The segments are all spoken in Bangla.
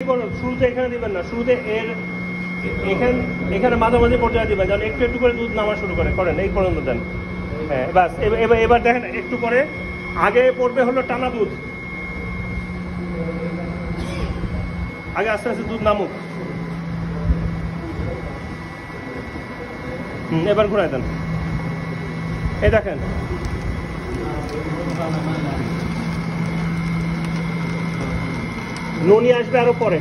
শুরুতে এখানে দিবেন না, শুরুতে এখানে মাঝামাঝি পর্যায়ে দিবেন, যেন একটু একটু করে দুধ নামা শুরু করেন এই পর্যন্ত দেন। হ্যাঁ বাস, এবার দেখেন একটু পরে আগে পড়বে হলো টানা দুধ, আগে আস্তে আস্তে দুধ নামুক। এবার ঘুরাই দেন, এই দেখেন ননি আসবে আরো পরে,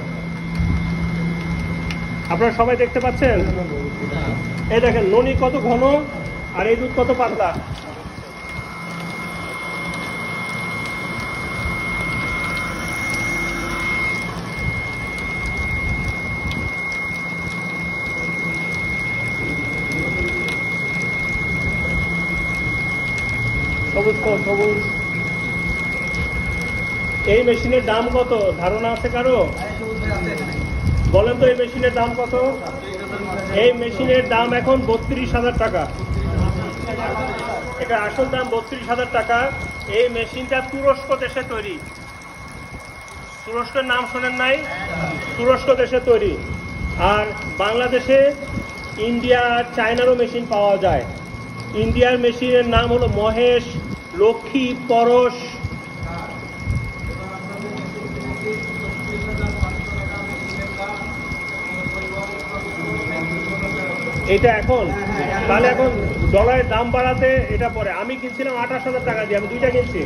আপনারা সবাই দেখতে পাচ্ছেন। এই দেখেন ননি কত ঘন আর এই দুধ কত পাতলা। সবুজ সবুজ। এই মেশিনের দাম কত ধারণা আছে কারো? বলেন তো এই মেশিনের দাম কত? এই মেশিনের দাম এখন 32,000 টাকা। এটা আসল দাম 32,000 টাকা। এই মেশিনটা তুরস্ক দেশে তৈরি। তুরস্কের নাম শোনেন নাই? তুরস্ক দেশে তৈরি। আর বাংলাদেশে ইন্ডিয়া আর চায়নারও মেশিন পাওয়া যায়। ইন্ডিয়ার মেশিনের নাম হলো মহেশ, লক্ষ্মী, পরশ। এটা এখন তাহলে এখন ডলারের দাম বাড়াতে এটা পরে। আমি কিনছিলাম 28,000 টাকা দিয়ে, আমি দুইটা কিনছি।